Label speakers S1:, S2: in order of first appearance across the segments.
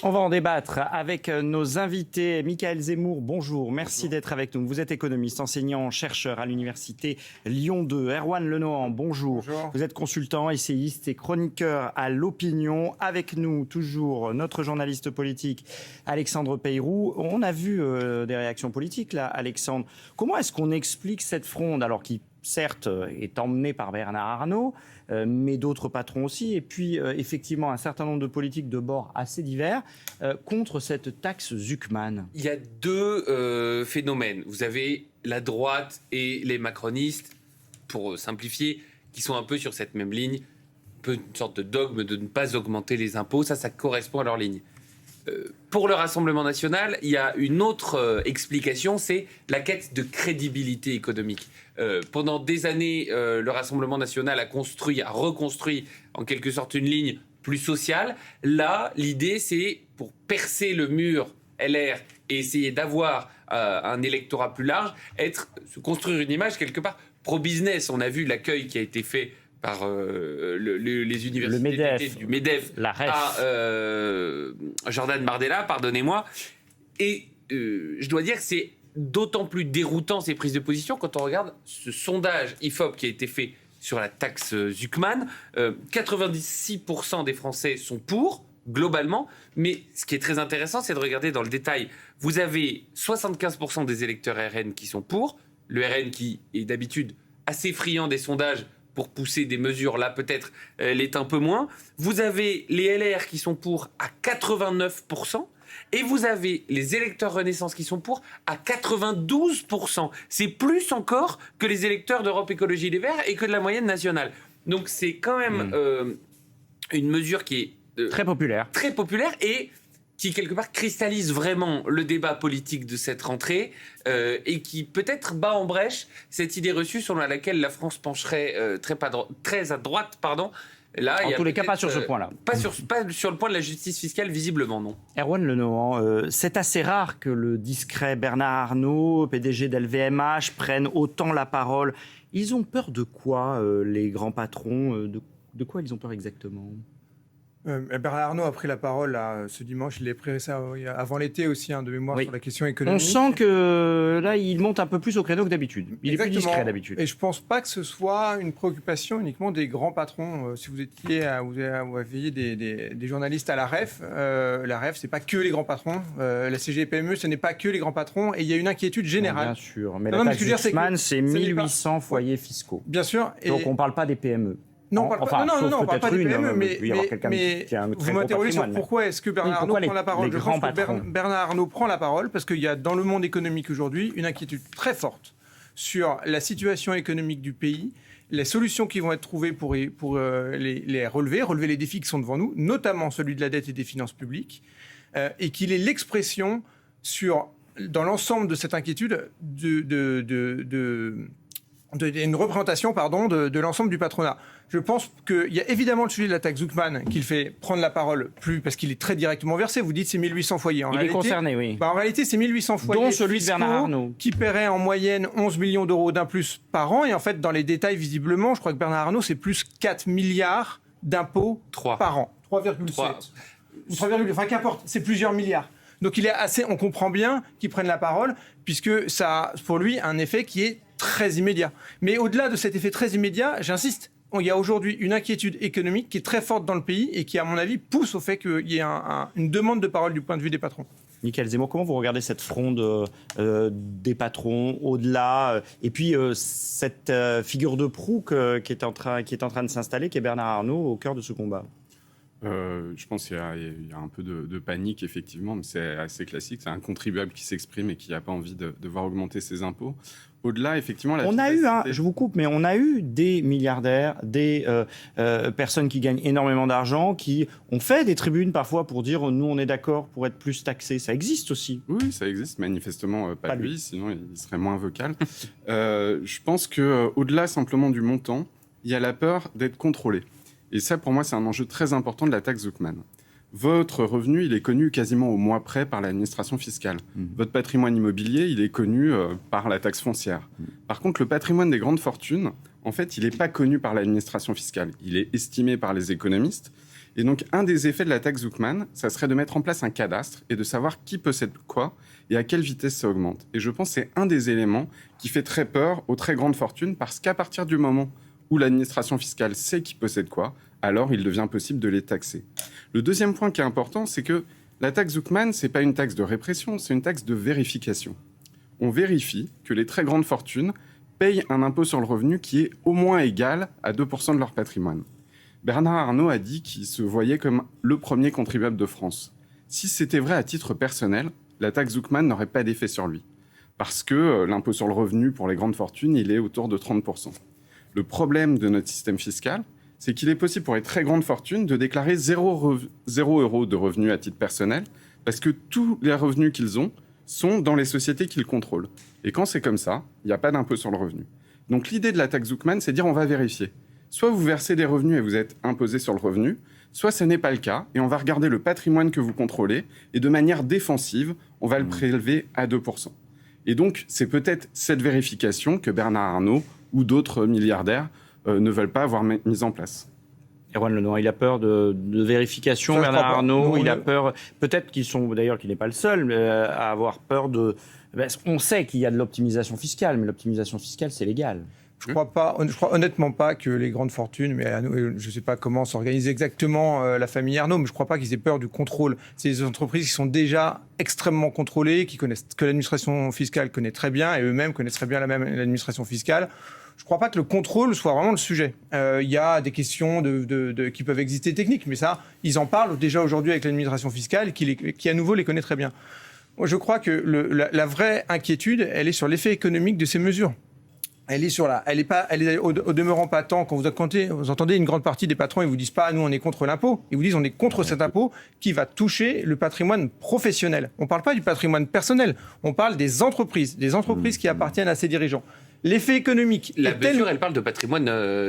S1: On va en débattre avec nos invités. Michaël Zemmour, bonjour. Merci d'être avec nous. Vous êtes économiste, enseignant, chercheur à l'université Lyon 2. Erwan Lenohan, bonjour. Vous êtes consultant, essayiste et chroniqueur à l'Opinion. Avec nous, toujours, notre journaliste politique, Alexandre Peyrou. On a vu des réactions politiques, là, Alexandre. Comment est-ce qu'on explique cette fronde, alors qui, certes, est emmenée par Bernard Arnault, mais d'autres patrons aussi, et puis effectivement un certain nombre de politiques de bords assez divers contre cette taxe Zuckman.
S2: Il y a deux phénomènes. Vous avez la droite et les macronistes, pour simplifier, qui sont un peu sur cette même ligne, un peu une sorte de dogme de ne pas augmenter les impôts. Ça correspond à leur ligne. Pour le Rassemblement national, il y a une autre explication, c'est la quête de crédibilité économique. Pendant des années, le Rassemblement national a reconstruit en quelque sorte une ligne plus sociale. Là, l'idée, c'est pour percer le mur LR et essayer d'avoir un électorat plus large, se construire une image quelque part pro-business. On a vu l'accueil qui a été fait par les universités du MEDEF à Jordan Bardella, pardonnez-moi. Et je dois dire que c'est d'autant plus déroutant ces prises de position quand on regarde ce sondage IFOP qui a été fait sur la taxe Zuckman. 96% des Français sont pour, globalement, mais ce qui est très intéressant, c'est de regarder dans le détail. Vous avez 75% des électeurs RN qui sont pour, le RN qui est d'habitude assez friand des sondages pour pousser des mesures, là peut-être l'est un peu moins. Vous avez les LR qui sont pour à 89%, et vous avez les électeurs Renaissance qui sont pour à 92%. C'est plus encore que les électeurs d'Europe Écologie Les Verts et que de la moyenne nationale. Donc c'est quand même une mesure qui est
S1: très populaire
S2: et qui quelque part cristallise vraiment le débat politique de cette rentrée et qui peut-être bat en brèche cette idée reçue selon laquelle la France pencherait très à droite, pardon. Là,
S1: en tous les cas, pas sur ce point-là.
S2: Pas sur le point de la justice fiscale, visiblement, non.
S1: Erwan Lenohan, c'est assez rare que le discret Bernard Arnault, PDG d'LVMH, prenne autant la parole. Ils ont peur de quoi, les grands patrons ? De quoi ils ont peur exactement ?
S3: Bernard Arnault a pris la parole là, ce dimanche, il a pris ça avant l'été aussi, de mémoire, sur la question économique.
S1: On sent que là, il monte un peu plus au créneau que d'habitude. Il est plus discret d'habitude.
S3: Et je ne pense pas que ce soit une préoccupation uniquement des grands patrons. Si vous aviez des journalistes à la REF, ce n'est pas que les grands patrons. La CGPME, ce n'est pas que les grands patrons. Et il y a une inquiétude générale.
S1: Bien sûr, mais la taxe Zuckman, c'est 1800 foyers fiscaux.
S3: Bien sûr.
S1: Donc on ne parle pas des PME.
S3: Non, on ne parle pas des PME, mais vous m'interrogez sur pourquoi est-ce que Bernard Arnault prend la parole. Je pense que Bernard Arnault prend la parole parce qu'il y a dans le monde économique aujourd'hui une inquiétude très forte sur la situation économique du pays, les solutions qui vont être trouvées pour les relever les défis qui sont devant nous, notamment celui de la dette et des finances publiques, et qu'il est l'expression dans l'ensemble de cette inquiétude une représentation de l'ensemble du patronat. Je pense qu'il y a évidemment le sujet de la taxe Zuckman qui le fait prendre la parole parce qu'il est très directement versé. Vous dites c'est 1800 foyers.
S1: Il est concerné, oui.
S3: En réalité, c'est 1800 foyers
S1: dont celui de Bernard Arnault,
S3: qui paieraient en moyenne 11 millions d'euros d'impôts par an. Et en fait, dans les détails, visiblement, je crois que Bernard Arnault, c'est plus 4 milliards d'impôts par an. 3,7. Ou 3,8. Enfin, qu'importe, c'est plusieurs milliards. Donc on comprend bien qu'il prenne la parole, puisque ça a pour lui un effet qui est très immédiat. Mais au-delà de cet effet très immédiat, j'insiste, il y a aujourd'hui une inquiétude économique qui est très forte dans le pays et qui, à mon avis, pousse au fait qu'il y ait une demande de parole du point de vue des patrons.
S1: Michaël Zemmour, comment vous regardez cette fronde des patrons au-delà et puis cette figure de proue qui est en train de s'installer, qui est Bernard Arnault au cœur de ce combat?
S4: Je pense qu'il y a un peu de panique, effectivement, mais c'est assez classique. C'est un contribuable qui s'exprime et qui n'a pas envie de voir augmenter ses impôts. Au-delà, effectivement...
S1: je vous coupe, mais on a eu des milliardaires, des personnes qui gagnent énormément d'argent, qui ont fait des tribunes parfois pour dire « nous, on est d'accord pour être plus taxés ». Ça existe aussi.
S4: Oui, ça existe, manifestement pas lui, sinon il serait moins vocal. Je pense qu'au-delà simplement du montant, il y a la peur d'être contrôlé. Et ça, pour moi, c'est un enjeu très important de la taxe Zuckman. Votre revenu, il est connu quasiment au mois près par l'administration fiscale. Votre patrimoine immobilier, il est connu par la taxe foncière. Par contre, le patrimoine des grandes fortunes, en fait, il n'est pas connu par l'administration fiscale. Il est estimé par les économistes. Et donc, un des effets de la taxe Zuckman, ça serait de mettre en place un cadastre et de savoir qui possède quoi et à quelle vitesse ça augmente. Et je pense que c'est un des éléments qui fait très peur aux très grandes fortunes, parce qu'à partir du moment où l'administration fiscale sait qui possède quoi, alors il devient possible de les taxer. Le deuxième point qui est important, c'est que la taxe Zuckman, ce n'est pas une taxe de répression, c'est une taxe de vérification. On vérifie que les très grandes fortunes payent un impôt sur le revenu qui est au moins égal à 2% de leur patrimoine. Bernard Arnault a dit qu'il se voyait comme le premier contribuable de France. Si c'était vrai à titre personnel, la taxe Zuckman n'aurait pas d'effet sur lui. Parce que l'impôt sur le revenu pour les grandes fortunes, il est autour de 30%. Le problème de notre système fiscal, c'est qu'il est possible pour les très grandes fortunes de déclarer 0 euros de revenus à titre personnel, parce que tous les revenus qu'ils ont sont dans les sociétés qu'ils contrôlent. Et quand c'est comme ça, il n'y a pas d'impôt sur le revenu. Donc l'idée de la taxe Zuckman, c'est de dire on va vérifier. Soit vous versez des revenus et vous êtes imposé sur le revenu, soit ce n'est pas le cas, et on va regarder le patrimoine que vous contrôlez, et de manière défensive, on va le prélever à 2%. Et donc, c'est peut-être cette vérification que Bernard Arnault ou d'autres milliardaires ne veulent pas avoir mise en place.
S1: Erwan Lenoir, il a peur de vérification. Bernard Arnault, il a peur. Peut-être qu'il n'est pas le seul à avoir peur de. On sait qu'il y a de l'optimisation fiscale, mais l'optimisation fiscale, c'est légal.
S3: Je crois honnêtement pas que les grandes fortunes, mais je ne sais pas comment s'organise exactement la famille Arnault, mais je ne crois pas qu'ils aient peur du contrôle. C'est des entreprises qui sont déjà extrêmement contrôlées, que l'administration fiscale connaît très bien, et eux-mêmes connaissent très bien l'administration fiscale. Je ne crois pas que le contrôle soit vraiment le sujet. Il y a des questions qui peuvent exister techniques, mais ça, ils en parlent déjà aujourd'hui avec l'administration fiscale, qui à nouveau les connaît très bien. Moi, je crois que la vraie inquiétude, elle est sur l'effet économique de ces mesures. Elle est au demeurant pas tant quand vous entendez une grande partie des patrons, ils vous disent pas nous on est contre l'impôt, ils vous disent on est contre cet impôt qui va toucher le patrimoine professionnel. On parle pas du patrimoine personnel, on parle des entreprises qui appartiennent à ces dirigeants. L'effet économique.
S2: La mesure, elle parle de patrimoine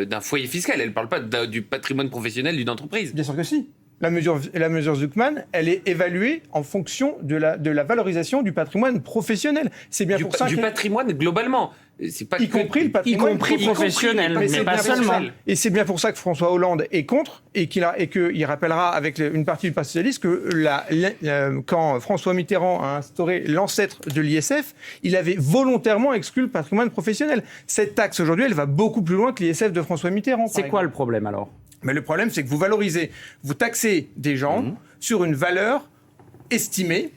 S2: d'un foyer fiscal, elle parle pas du patrimoine professionnel d'une entreprise.
S3: Bien sûr que si. La mesure Zuckman, elle est évaluée en fonction de la valorisation du patrimoine professionnel. C'est bien pour ça
S2: du patrimoine globalement. C'est pas
S3: y compris le patrimoine
S1: professionnel, mais pas seulement.
S3: Et c'est bien pour ça que François Hollande est contre et qu'il rappellera avec une partie du Parti socialiste que quand François Mitterrand a instauré l'ancêtre de l'ISF, il avait volontairement exclu le patrimoine professionnel. Cette taxe aujourd'hui, elle va beaucoup plus loin que l'ISF de François Mitterrand.
S1: C'est quoi le problème alors ?
S3: Mais le problème, c'est que vous taxez des gens sur une valeur estimée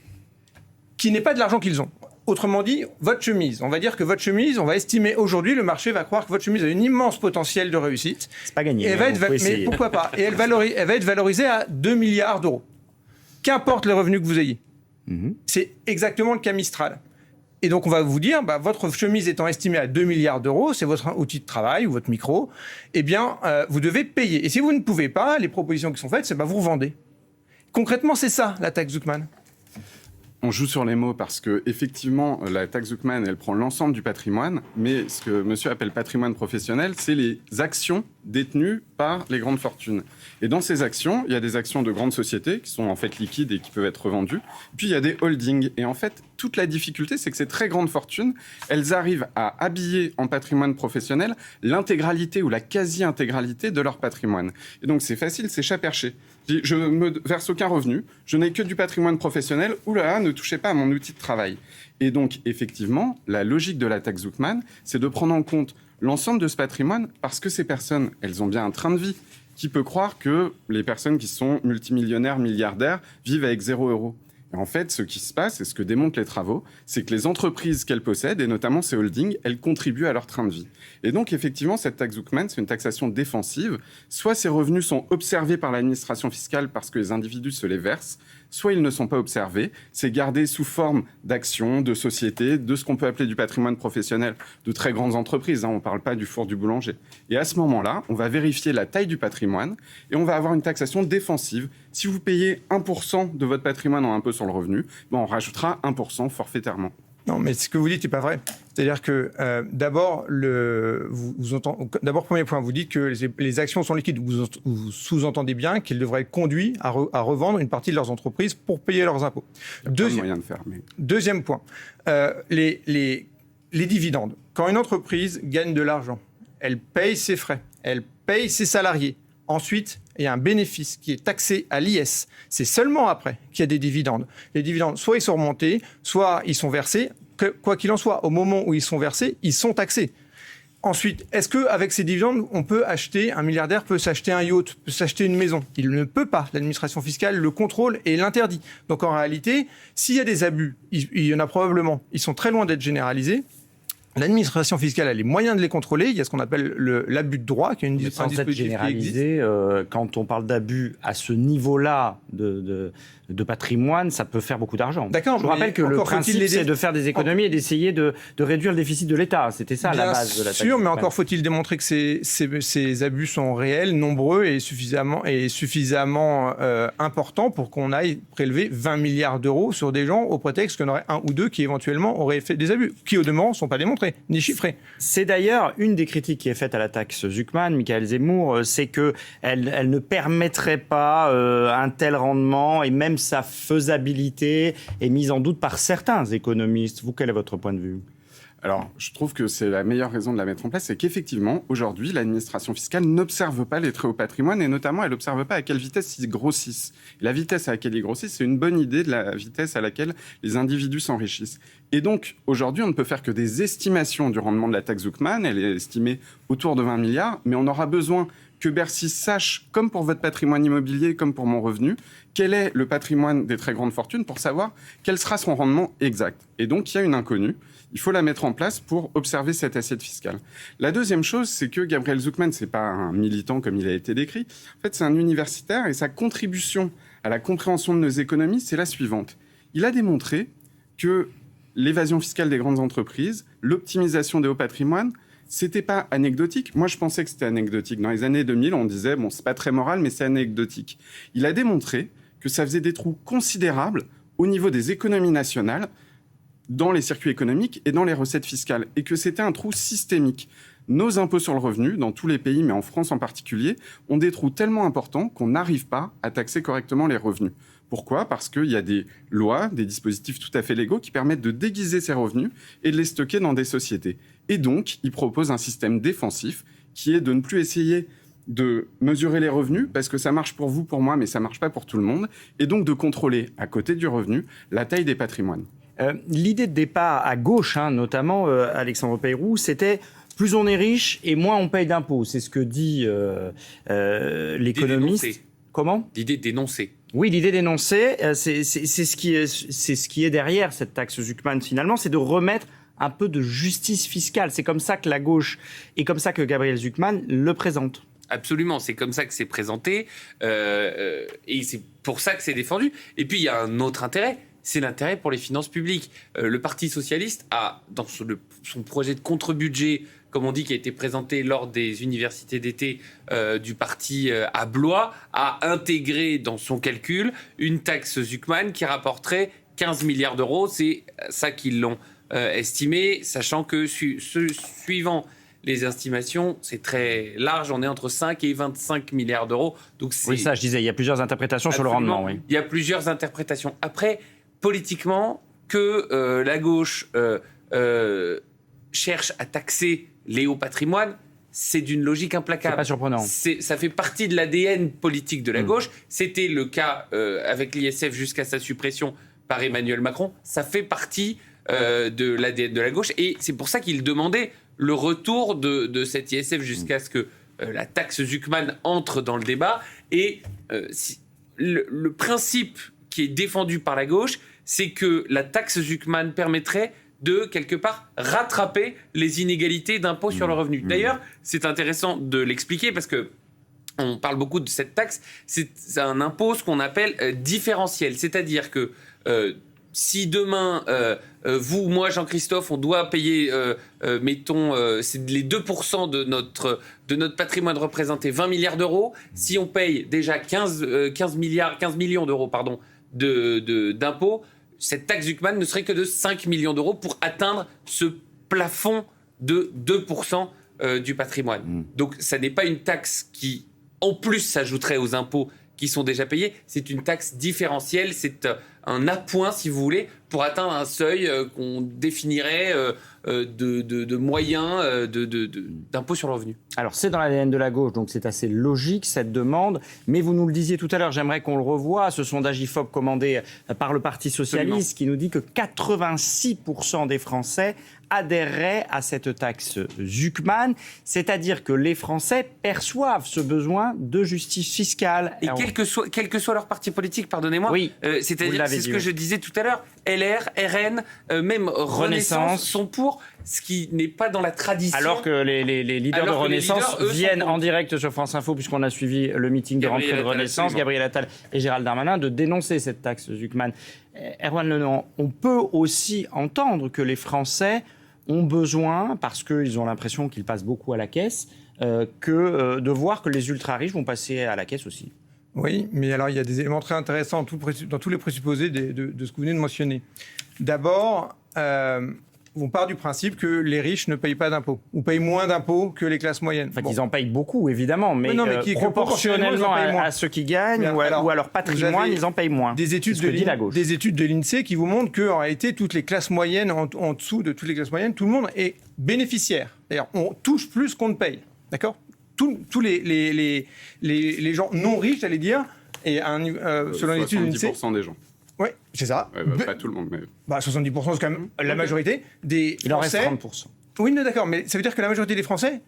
S3: qui n'est pas de l'argent qu'ils ont. Autrement dit, votre chemise, on va dire que votre chemise, on va estimer aujourd'hui, le marché va croire que votre chemise a un immense potentiel de réussite.
S1: C'est pas gagné.
S3: Mais pourquoi pas ? Et elle va être valorisée à 2 milliards d'euros. Qu'importe les revenus que vous ayez. C'est exactement le cas Mistral. Et donc, on va vous dire, votre chemise étant estimée à 2 milliards d'euros, c'est votre outil de travail ou votre micro, eh bien, vous devez payer. Et si vous ne pouvez pas, les propositions qui sont faites, c'est vous revendez. Concrètement, c'est ça, la taxe Zuckman.
S4: On joue sur les mots parce que effectivement, la taxe Zuckman, elle prend l'ensemble du patrimoine, mais ce que monsieur appelle patrimoine professionnel, c'est les actions détenues par les grandes fortunes. Et dans ces actions, il y a des actions de grandes sociétés qui sont en fait liquides et qui peuvent être revendues. Puis il y a des holdings. Et en fait, toute la difficulté, c'est que ces très grandes fortunes, elles arrivent à habiller en patrimoine professionnel l'intégralité ou la quasi-intégralité de leur patrimoine. Et donc c'est facile, c'est chat perché. Je ne me verse aucun revenu, je n'ai que du patrimoine professionnel, oulala, ne touchez pas à mon outil de travail. Et donc, effectivement, la logique de la taxe Zuckman, c'est de prendre en compte l'ensemble de ce patrimoine parce que ces personnes, elles ont bien un train de vie. Qui peut croire que les personnes qui sont multimillionnaires, milliardaires, vivent avec 0 euros ? Et en fait, ce qui se passe, et ce que démontrent les travaux, c'est que les entreprises qu'elles possèdent, et notamment ces holdings, elles contribuent à leur train de vie. Et donc, effectivement, cette taxe Zuckman, c'est une taxation défensive. Soit ces revenus sont observés par l'administration fiscale parce que les individus se les versent, soit ils ne sont pas observés. C'est gardé sous forme d'actions, de sociétés, de ce qu'on peut appeler du patrimoine professionnel, de très grandes entreprises. On ne parle pas du four du boulanger. Et à ce moment-là, on va vérifier la taille du patrimoine et on va avoir une taxation défensive. Si vous payez 1% de votre patrimoine en impôt sur le revenu, on rajoutera 1% forfaitairement.
S3: Non, mais ce que vous dites n'est pas vrai. C'est-à-dire que d'abord, premier point, vous dites que les actions sont liquides. Vous sous-entendez bien qu'ils devraient être conduits à revendre une partie de leurs entreprises pour payer leurs impôts. Deuxième point, les dividendes. Quand une entreprise gagne de l'argent, elle paye ses frais, elle paye ses salariés. Ensuite, et un bénéfice qui est taxé à l'IS, c'est seulement après qu'il y a des dividendes. Les dividendes, soit ils sont remontés, soit ils sont versés. Quoi qu'il en soit, au moment où ils sont versés, ils sont taxés. Ensuite, est-ce qu'avec ces dividendes, un milliardaire peut s'acheter un yacht, peut s'acheter une maison? Il ne peut pas. L'administration fiscale le contrôle et l'interdit. Donc en réalité, s'il y a des abus, il y en a probablement, ils sont très loin d'être généralisés. L'administration fiscale a les moyens de les contrôler. Il y a ce qu'on appelle l'abus de droit, qui est un dispositif
S1: être généralisé, quand on parle d'abus à ce niveau-là de patrimoine, ça peut faire beaucoup d'argent.
S3: D'accord.
S1: Je vous rappelle que le principe, c'est de faire des économies et d'essayer de réduire le déficit de l'État. C'était ça la base de la taxe.
S3: Bien sûr, mais encore faut-il démontrer que ces abus sont réels, nombreux et suffisamment importants pour qu'on aille prélever 20 milliards d'euros sur des gens au prétexte qu'il y en aurait un ou deux qui éventuellement auraient fait des abus, qui au demeurant ne sont pas démontrés ni chiffrés.
S1: C'est d'ailleurs une des critiques qui est faite à la taxe Zuckman, Michaël Zemmour, c'est qu'elle ne permettrait pas un tel rendement et même sa faisabilité est mise en doute par certains économistes. Vous, quel est votre point de vue ?
S4: Alors, je trouve que c'est la meilleure raison de la mettre en place, c'est qu'effectivement, aujourd'hui, l'administration fiscale n'observe pas les très hauts patrimoines et notamment, elle n'observe pas à quelle vitesse ils grossissent. Et la vitesse à laquelle ils grossissent, c'est une bonne idée de la vitesse à laquelle les individus s'enrichissent. Et donc, aujourd'hui, on ne peut faire que des estimations du rendement de la taxe Zuckman. Elle est estimée autour de 20 milliards, mais on aura besoin que Bercy sache, comme pour votre patrimoine immobilier, comme pour mon revenu, quel est le patrimoine des très grandes fortunes pour savoir quel sera son rendement exact. Et donc, il y a une inconnue. Il faut la mettre en place pour observer cette assiette fiscale. La deuxième chose, c'est que Gabriel Zuckman, c'est pas un militant comme il a été décrit. En fait, c'est un universitaire et sa contribution à la compréhension de nos économies, c'est la suivante. Il a démontré que l'évasion fiscale des grandes entreprises, l'optimisation des hauts patrimoines, c'était pas anecdotique. Moi, je pensais que c'était anecdotique. Dans les années 2000, on disait, bon, c'est pas très moral, mais c'est anecdotique. Il a démontré que ça faisait des trous considérables au niveau des économies nationales, dans les circuits économiques et dans les recettes fiscales, et que c'était un trou systémique. Nos impôts sur le revenu, dans tous les pays, mais en France en particulier, ont des trous tellement importants qu'on n'arrive pas à taxer correctement les revenus. Pourquoi ? Parce qu'il y a des lois, des dispositifs tout à fait légaux qui permettent de déguiser ces revenus et de les stocker dans des sociétés. Et donc, il propose un système défensif qui est de ne plus essayer de mesurer les revenus, parce que ça marche pour vous, pour moi, mais ça ne marche pas pour tout le monde, et donc de contrôler, à côté du revenu, la taille des patrimoines.
S1: L'idée de départ à gauche, notamment Alexandre Peyrou, c'était plus on est riche et moins on paye d'impôts. C'est ce que dit l'économiste. Comment ?
S2: L'idée d'énoncer.
S1: Oui, l'idée d'énoncer, c'est ce qui est derrière cette taxe Zuckman finalement, c'est de remettre un peu de justice fiscale. C'est comme ça que la gauche et comme ça que Gabriel Zuckman le présente.
S2: Absolument, c'est comme ça que c'est présenté et c'est pour ça que c'est défendu. Et puis il y a un autre intérêt. C'est l'intérêt pour les finances publiques. Le Parti socialiste a, dans son projet de contre-budget, comme on dit, qui a été présenté lors des universités d'été du parti à Blois, a intégré dans son calcul une taxe Zuckman qui rapporterait 15 milliards d'euros. C'est ça qu'ils l'ont estimé, sachant que suivant les estimations, c'est très large, on est entre 5 et 25 milliards d'euros. Donc
S1: oui, ça je disais, il y a plusieurs interprétations sur le rendement. Oui.
S2: Il y a plusieurs interprétations. Après, politiquement, que la gauche cherche à taxer les hauts patrimoines, c'est d'une logique implacable.
S1: C'est pas surprenant.
S2: Ça fait partie de l'ADN politique de la gauche. C'était le cas avec l'ISF jusqu'à sa suppression par Emmanuel Macron. Ça fait partie de l'ADN de la gauche. Et c'est pour ça qu'il demandait le retour de cet ISF jusqu'à ce que la taxe Zuckman entre dans le débat. Et le principe qui est défendu par la gauche, c'est que la taxe Zuckman permettrait de, quelque part, rattraper les inégalités d'impôt sur le revenu. D'ailleurs, c'est intéressant de l'expliquer parce que on parle beaucoup de cette taxe. C'est un impôt, ce qu'on appelle différentiel. C'est-à-dire que si demain, vous, moi, Jean-Christophe, on doit payer, mettons, c'est les 2% de notre patrimoine représenté 20 milliards d'euros. Si on paye déjà 15 millions d'euros, pardon, d'impôts, cette taxe Zuckman ne serait que de 5 millions d'euros pour atteindre ce plafond de 2% du patrimoine. Donc ça n'est pas une taxe qui, en plus, s'ajouterait aux impôts qui sont déjà payés. C'est une taxe différentielle, c'est un appoint, si vous voulez, pour atteindre un seuil qu'on définirait de moyens d'impôt sur le revenu.
S1: Alors, c'est dans l'ADN de la gauche, donc c'est assez logique, cette demande. Mais vous nous le disiez tout à l'heure, j'aimerais qu'on le revoie, ce sondage IFOP commandé par le Parti socialiste qui nous dit que 86% des Français adhéreraient à cette taxe Zuckman, c'est-à-dire que les Français perçoivent ce besoin de justice fiscale.
S2: Et quel que soit leur parti politique, pardonnez-moi,
S1: oui,
S2: c'est-à-dire, c'est ce que je disais tout à l'heure, LR, RN, même Renaissance sont pour, ce qui n'est pas dans la tradition.
S1: Alors que les leaders de Renaissance viennent en direct sur France Info, puisqu'on a suivi le meeting de rentrée de Renaissance, Gabriel Attal et Gérald Darmanin, de dénoncer cette taxe Zuckman. Erwan Le Nohan, on peut aussi entendre que les Français ont besoin, parce qu'ils ont l'impression qu'ils passent beaucoup à la caisse, de voir que les ultra-riches vont passer à la caisse aussi.
S3: Oui, mais alors il y a des éléments très intéressants dans tous les présupposés de ce que vous venez de mentionner. D'abord, on part du principe que les riches ne payent pas d'impôts, ou payent moins d'impôts que les classes moyennes.
S1: Enfin, ils en payent beaucoup, évidemment, mais proportionnellement à ceux qui gagnent ou à leur patrimoine, ils en payent moins.
S3: Des études de l'INSEE qui vous montrent qu'en réalité, toutes les classes moyennes, en dessous de toutes les classes moyennes, tout le monde est bénéficiaire. C'est-à-dire, on touche plus qu'on ne paye. D'accord ? Tous les gens non riches, j'allais dire, et selon l'étude de l'INSEE...
S4: 70% des gens.
S3: Oui, c'est ça.
S4: Pas tout le monde, mais...
S3: 70%, c'est quand même la majorité des
S1: Il en reste
S3: Français.
S1: 30%.
S3: Oui, d'accord, mais ça veut dire que la majorité des Français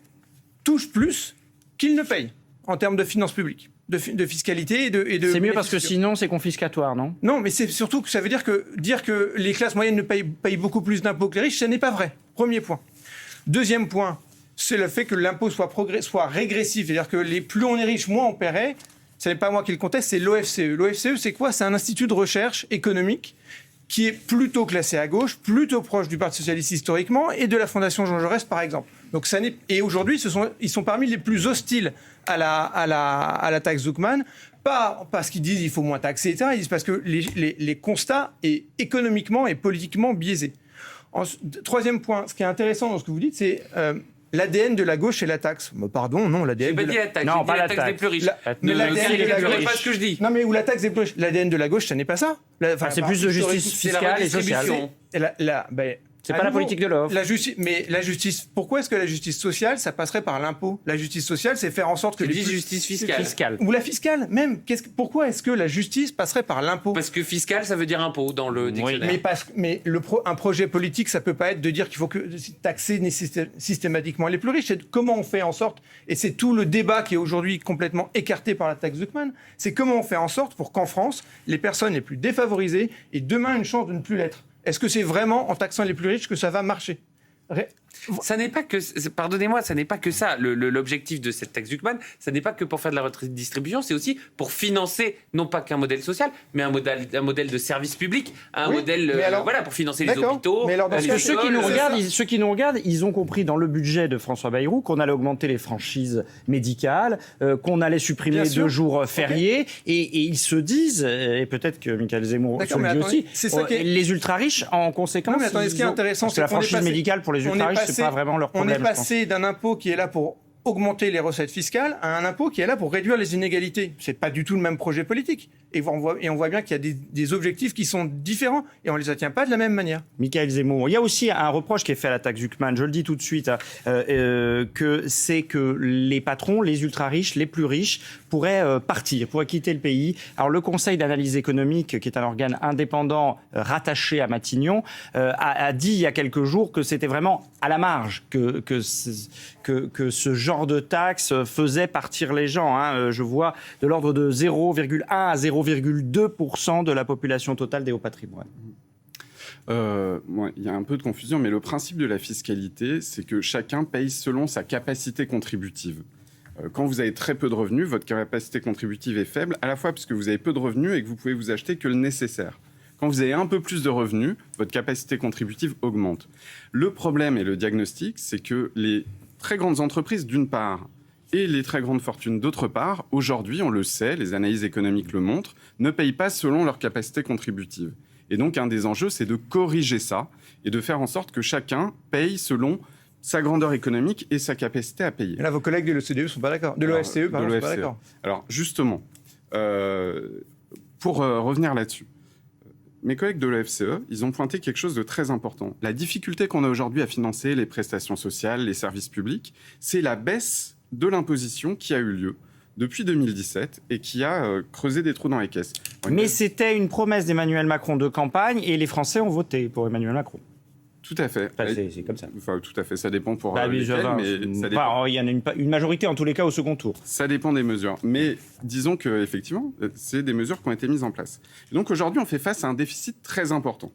S3: touchent plus qu'ils ne payent en termes de finances publiques, de fiscalité et de...
S1: C'est mieux parce que sinon, c'est confiscatoire, non ?
S3: Non, mais c'est surtout que ça veut dire que les classes moyennes ne payent beaucoup plus d'impôts que les riches, ce n'est pas vrai. Premier point. Deuxième point, c'est le fait que l'impôt soit régressif. C'est-à-dire que plus on est riche, moins on paierait. Ce n'est pas moi qui le conteste, c'est l'OFCE. L'OFCE, c'est quoi ? C'est un institut de recherche économique qui est plutôt classé à gauche, plutôt proche du Parti socialiste historiquement et de la Fondation Jean Jaurès, par exemple. Donc et aujourd'hui, ils sont parmi les plus hostiles à la taxe Zuckman, pas parce qu'ils disent qu'il faut moins taxer, etc. Ils disent parce que les constats est économiquement et politiquement biaisés. Troisième point, ce qui est intéressant dans ce que vous dites, c'est... l'ADN de la gauche, c'est la taxe. Pardon, non, l'ADN.
S2: J'ai pas dit la taxe,
S1: non, pas la
S2: taxe des plus riches.
S3: Mais l'ADN de la gauche,
S2: pas ce que je dis.
S3: Non, mais où la taxe des plus riches. L'ADN de la gauche, ça n'est pas ça.
S1: C'est plus de justice fiscale et sociale. C'est pas la politique de l'offre.
S3: Mais la justice, pourquoi est-ce que la justice sociale, ça passerait par l'impôt ? La justice sociale, c'est faire en sorte que
S2: justice fiscale.
S3: Ou la fiscale, même. Pourquoi est-ce que la justice passerait par l'impôt ?
S2: Parce que fiscal, ça veut dire impôt dans le dictionnaire.
S3: Mais un projet politique, ça peut pas être de dire qu'il faut taxer systématiquement les plus riches. C'est comment on fait en sorte, et c'est tout le débat qui est aujourd'hui complètement écarté par la taxe Zuckman, c'est comment on fait en sorte pour qu'en France, les personnes les plus défavorisées aient demain une chance de ne plus l'être. Est-ce que c'est vraiment en taxant les plus riches que ça va marcher ?
S2: Ça n'est pas que, pardonnez-moi, ça n'est pas que ça. L'objectif de cette taxe Zuckman, ça n'est pas que pour faire de la redistribution, c'est aussi pour financer non pas qu'un modèle social, mais un modèle de service public, modèle, pour financer les hôpitaux.
S3: Mais alors,
S1: ceux qui nous regardent, ils ont compris dans le budget de François Bayrou qu'on allait augmenter les franchises médicales, qu'on allait supprimer 2 jours fériés, et ils se disent, et peut-être que Michael Zemmour se le dit aussi, les ultra riches en conséquence.
S3: Non, mais attendez, ce qui est intéressant, c'est
S1: la franchise médicale pour les ultra riches. C'est pas vraiment leur problème.
S3: On est passé d'un impôt qui est là pour augmenter les recettes fiscales à un impôt qui est là pour réduire les inégalités. C'est pas du tout le même projet politique. Et on voit bien qu'il y a des objectifs qui sont différents et on les atteint pas de la même manière.
S1: Michael Zemmour, il y a aussi un reproche qui est fait à la taxe Zuckman, je le dis tout de suite, que c'est que les patrons, les ultra-riches, les plus riches, pourraient partir, pourraient quitter le pays. Alors le Conseil d'analyse économique, qui est un organe indépendant rattaché à Matignon, a dit il y a quelques jours que c'était vraiment à la marge que ce genre de taxe faisait partir les gens. Je vois de l'ordre de 0,1 à 0,2% de la population totale des hauts patrimoines.
S4: Il y a un peu de confusion, mais le principe de la fiscalité, c'est que chacun paye selon sa capacité contributive. Quand vous avez très peu de revenus, votre capacité contributive est faible, à la fois parce que vous avez peu de revenus et que vous pouvez vous acheter que le nécessaire. Quand vous avez un peu plus de revenus, votre capacité contributive augmente. Le problème et le diagnostic, c'est que les très grandes entreprises, d'une part, et les très grandes fortunes, d'autre part, aujourd'hui, on le sait, les analyses économiques le montrent, ne payent pas selon leur capacité contributive. Et donc, un des enjeux, c'est de corriger ça et de faire en sorte que chacun paye selon sa grandeur économique et sa capacité à payer.
S3: Et là, vos collègues de l'OCDE ne sont pas d'accord. De l'OFCE, pardon, ne sont pas d'accord.
S4: Alors, justement, Pour revenir là-dessus, mes collègues de l'OFCE, ils ont pointé quelque chose de très important. La difficulté qu'on a aujourd'hui à financer les prestations sociales, les services publics, c'est la baisse de l'imposition qui a eu lieu depuis 2017 et qui a creusé des trous dans les caisses.
S1: Mais c'était une promesse d'Emmanuel Macron de campagne et les Français ont voté pour Emmanuel Macron.
S4: Tout à fait.
S1: Enfin, c'est comme ça.
S4: Enfin, tout à fait, ça dépend pour lesquels, mais ça dépend.
S1: Enfin, il y en a une majorité, en tous les cas, au second tour.
S4: Ça dépend des mesures. Mais disons qu'effectivement, c'est des mesures qui ont été mises en place. Et donc aujourd'hui, on fait face à un déficit très important.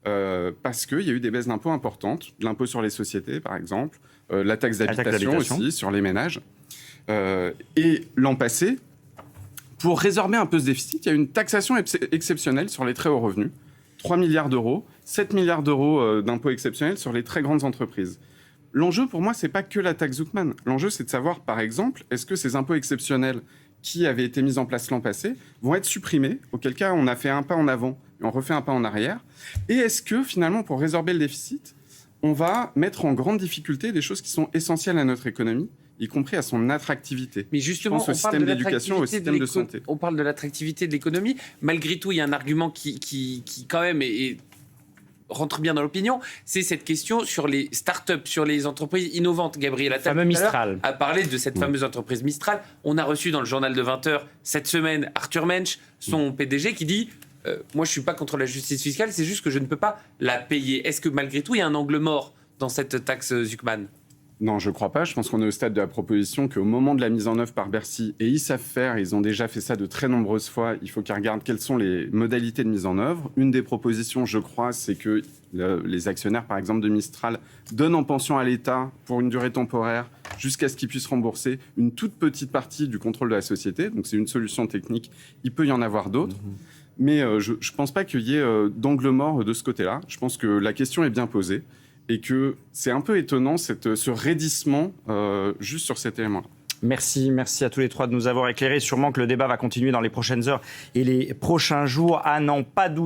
S4: Parce qu'il y a eu des baisses d'impôts importantes, l'impôt sur les sociétés, par exemple, la taxe d'habitation aussi, sur les ménages. Et l'an passé, pour résorber un peu ce déficit, il y a eu une taxation exceptionnelle sur les très hauts revenus, 3 milliards d'euros, 7 milliards d'euros d'impôts exceptionnels sur les très grandes entreprises. L'enjeu, pour moi, ce n'est pas que la taxe Zuckman. L'enjeu, c'est de savoir, par exemple, est-ce que ces impôts exceptionnels qui avaient été mis en place l'an passé vont être supprimés, auquel cas on a fait un pas en avant et on refait un pas en arrière. Et est-ce que, finalement, pour résorber le déficit, on va mettre en grande difficulté des choses qui sont essentielles à notre économie, y compris à son attractivité.
S2: Mais justement,
S4: au système d'éducation, au système de santé.
S2: On parle de l'attractivité de l'économie. Malgré tout, il y a un argument qui quand même rentre bien dans l'opinion, c'est cette question sur les start-up, sur les entreprises innovantes. Gabriel Attal
S1: Mistral
S2: a parlé de cette fameuse entreprise Mistral. On a reçu dans le journal de 20h cette semaine Arthur Mensch, son PDG, qui dit moi je ne suis pas contre la justice fiscale, c'est juste que je ne peux pas la payer. Est-ce que malgré tout il y a un angle mort dans cette taxe Zuckman ?
S4: Non, je ne crois pas. Je pense qu'on est au stade de la proposition qu'au moment de la mise en œuvre par Bercy, et ils savent faire, ils ont déjà fait ça de très nombreuses fois, il faut qu'ils regardent quelles sont les modalités de mise en œuvre. Une des propositions, je crois, c'est que les actionnaires, par exemple, de Mistral, donnent en pension à l'État pour une durée temporaire jusqu'à ce qu'ils puissent rembourser une toute petite partie du contrôle de la société. Donc c'est une solution technique. Il peut y en avoir d'autres. Mais je ne pense pas qu'il y ait d'angle mort de ce côté-là. Je pense que la question est bien posée. Et que c'est un peu étonnant, ce raidissement juste sur cet élément-là.
S1: Merci à tous les trois de nous avoir éclairés. Sûrement que le débat va continuer dans les prochaines heures et les prochains jours. À n'en pas douter.